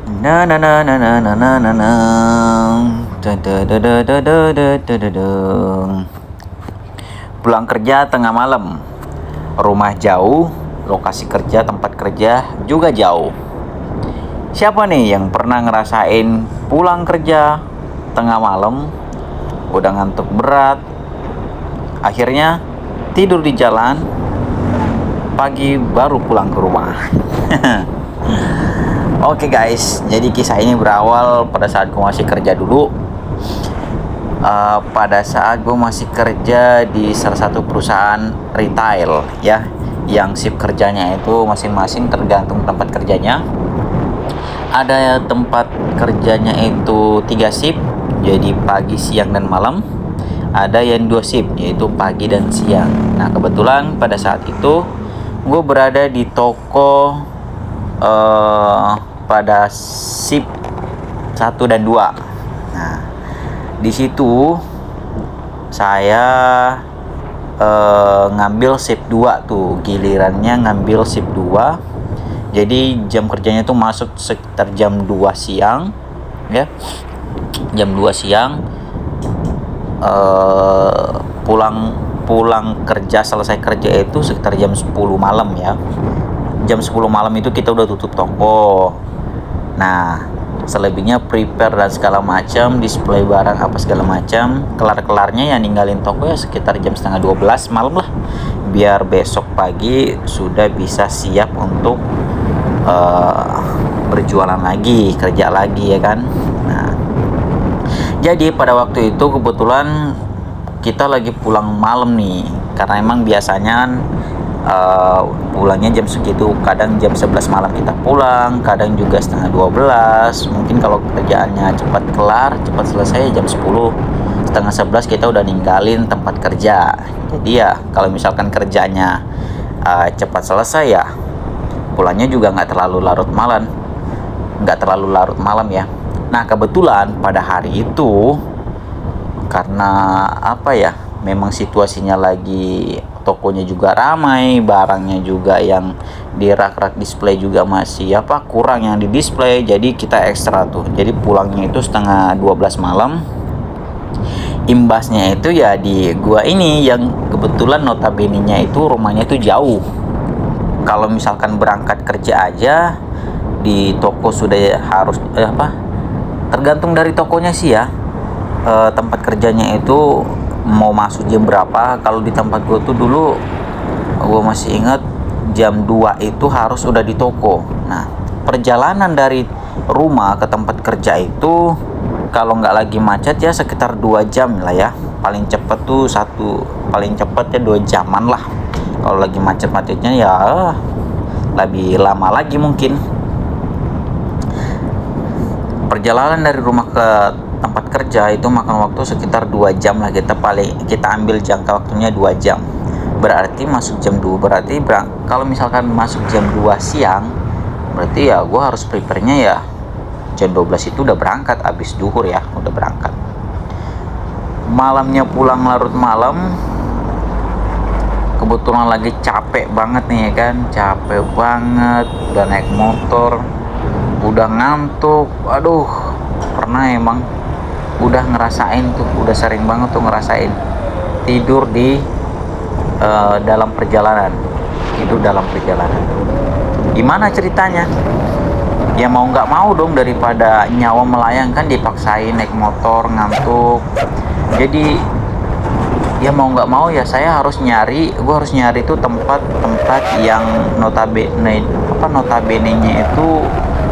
Na na na na na na na na na. Da da da da da da da da da da. Pulang kerja tengah malam. Rumah jauh, lokasi kerja, tempat kerja juga jauh. Siapa nih yang pernah ngerasain pulang kerja tengah malam, udah ngantuk berat, akhirnya tidur di jalan, pagi baru pulang ke rumah. Oke guys, jadi kisah ini berawal pada saat gue masih kerja dulu. Pada saat gue masih kerja di salah satu perusahaan retail ya, yang shift kerjanya itu masing-masing tergantung tempat kerjanya. Ada tempat kerjanya itu 3 shift, jadi pagi, siang, dan malam. Ada yang 2 shift, yaitu pagi dan siang. Nah kebetulan pada saat itu gue berada di toko pada shift 1 dan 2. Nah di situ saya ngambil shift 2 tuh, gilirannya ngambil shift 2. Jadi jam kerjanya tuh masuk sekitar jam 2 siang ya. Jam 2 siang pulang kerja, selesai kerja itu sekitar jam 10 malam ya. Jam 10 malam itu kita udah tutup toko. Nah selebihnya prepare dan segala macam, display barang apa segala macam, kelar-kelarnya ya ninggalin toko ya sekitar jam setengah 12 malam lah, biar besok pagi sudah bisa siap untuk berjualan lagi, kerja lagi ya kan. Nah jadi pada waktu itu kebetulan kita lagi pulang malam nih, karena emang biasanya pulangnya jam segitu, kadang jam 11 malam kita pulang, kadang juga setengah 12. Mungkin kalau kerjaannya cepat kelar, cepat selesai jam 10, setengah 11 kita udah ninggalin tempat kerja. Jadi ya kalau misalkan kerjanya cepat selesai ya pulangnya juga nggak terlalu larut malam ya. Nah kebetulan pada hari itu karena apa ya, memang situasinya lagi tokonya juga ramai, barangnya juga yang di rak-rak display juga masih kurang yang di display, jadi kita ekstra tuh. Jadi pulangnya itu setengah 12 malam. Imbasnya itu ya di gua ini yang kebetulan notabene-nya itu rumahnya itu jauh. Kalau misalkan berangkat kerja aja di toko sudah harus tergantung dari tokonya sih ya. Tempat kerjanya itu mau masuk jam berapa. Kalau di tempat gue tuh dulu gue masih ingat jam 2 itu harus udah di toko. Nah perjalanan dari rumah ke tempat kerja itu kalau nggak lagi macet ya sekitar 2 jam lah ya, paling cepet tuh paling cepet ya 2 jaman lah. Kalau lagi macet-macetnya ya lebih lama lagi mungkin. Perjalanan dari rumah ke tempat kerja itu makan waktu sekitar 2 jam lah, kita ambil jangka waktunya 2 jam. Berarti masuk jam 2, berarti kalau misalkan masuk jam 2 siang berarti ya gue harus prepare-nya ya jam 12 itu udah berangkat, habis duhur ya udah berangkat. Malamnya pulang larut malam, kebetulan lagi capek banget nih ya kan, capek banget, udah naik motor, udah ngantuk. Aduh pernah emang udah ngerasain tuh, udah sering banget tuh ngerasain tidur di dalam perjalanan. Gimana ceritanya? Ya mau nggak mau dong, daripada nyawa melayang kan dipaksain naik motor ngantuk. Jadi ya mau nggak mau ya gue harus nyari tuh tempat yang notabene-nya itu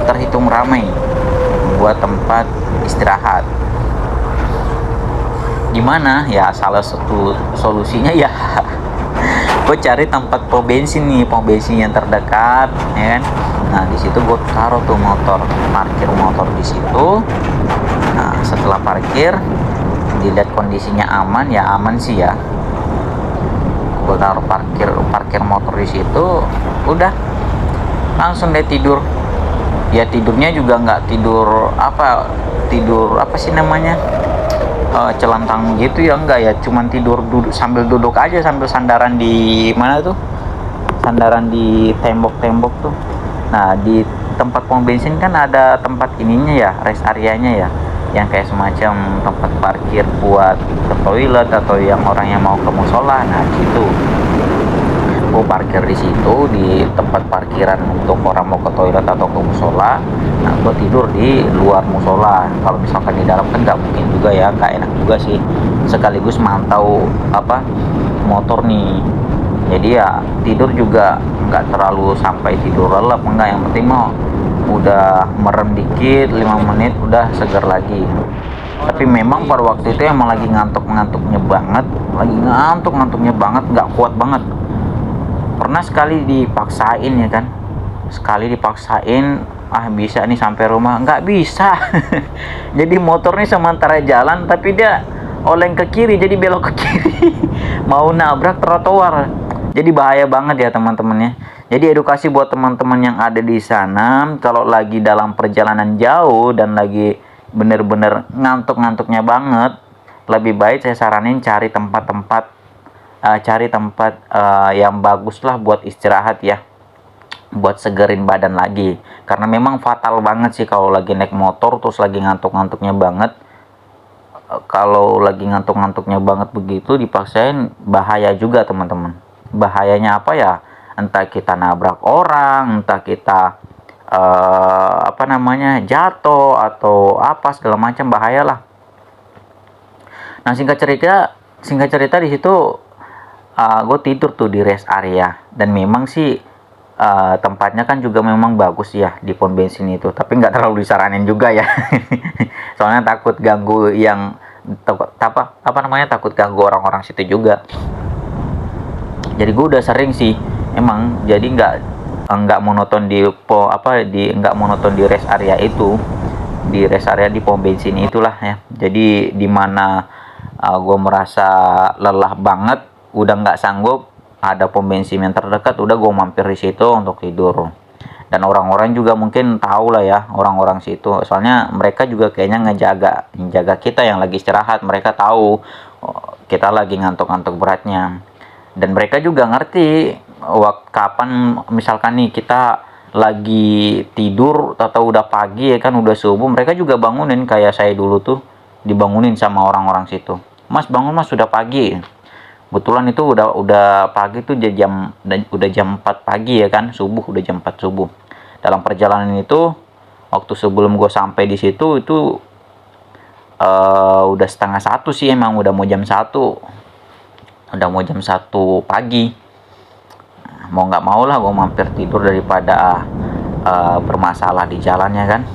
terhitung ramai buat tempat istirahat. Gimana ya, salah satu solusinya ya gue cari tempat pom bensin yang terdekat ya kan. Nah di situ gue taruh tuh parkir motor di situ. Nah setelah parkir dilihat kondisinya aman sih ya, gue taruh parkir motor di situ, udah langsung deh tidur. Ya tidurnya juga nggak tidur apa sih namanya, celantang gitu ya, enggak ya, cuman tidur sambil duduk aja, sambil sandaran di mana tuh, sandaran di tembok tuh. Nah di tempat pom bensin kan ada tempat ininya ya, rest areanya ya, yang kayak semacam tempat parkir buat ke toilet atau yang orang yang mau ke musola. Nah, di situ gue parkir di situ, di tempat parkiran untuk orang mau ke toilet atau ke musola. Nah, gue tidur di luar musola. Kalau misalkan di dalam kan nggak mungkin juga ya, nggak enak juga sih, sekaligus mantau apa motor nih. Jadi ya tidur juga nggak terlalu sampai tidur lelap, enggak, yang penting mau udah merem dikit 5 menit udah segar lagi. Tapi memang pada waktu itu emang lagi ngantuk-ngantuknya banget, nggak kuat banget. Pernah sekali dipaksain ya kan, sekali dipaksain, bisa nih sampai rumah, nggak bisa. Jadi motor nih sementara jalan tapi dia oleng ke kiri, jadi belok ke kiri. Mau nabrak trotoar. Jadi bahaya banget ya teman-teman ya. Jadi edukasi buat teman-teman yang ada di sana, kalau lagi dalam perjalanan jauh dan lagi bener-bener ngantuk-ngantuknya banget, lebih baik saya saranin cari tempat yang bagus lah buat istirahat ya, buat segerin badan lagi. Karena memang fatal banget sih kalau lagi naik motor terus lagi ngantuk-ngantuknya banget. Kalau lagi ngantuk-ngantuknya banget begitu dipaksain, bahaya juga teman-teman. Bahayanya apa ya, entah kita nabrak orang, entah kita jatuh atau apa segala macam, bahaya lah. Nah, singkat cerita di situ gue tidur tuh di rest area, dan memang sih tempatnya kan juga memang bagus ya di pom bensin itu, tapi nggak terlalu disaranin juga ya. Soalnya takut ganggu takut ganggu orang-orang situ juga. Jadi gue udah sering sih emang, jadi nggak monoton nggak monoton di rest area itu, di rest area di pom bensin itulah ya. Jadi dimana gue merasa lelah banget, udah nggak sanggup, ada pom bensin yang terdekat, udah gue mampir di situ untuk tidur. Dan orang-orang juga mungkin tahu lah ya, orang-orang situ, soalnya mereka juga kayaknya ngejaga kita yang lagi istirahat. Mereka tahu kita lagi ngantuk-ngantuk beratnya, dan mereka juga ngerti kapan misalkan nih kita lagi tidur atau udah pagi ya kan, udah subuh, mereka juga bangunin. Kayak saya dulu tuh dibangunin sama orang-orang situ, "Mas, bangun Mas, sudah pagi." Kebetulan itu udah pagi tuh udah jam 4 pagi ya kan, udah jam 4 subuh. Dalam perjalanan itu, waktu sebelum gue sampai di situ itu udah setengah 1 sih, emang udah mau jam 1 pagi. Mau nggak mau lah gue mampir tidur daripada bermasalah di jalannya kan.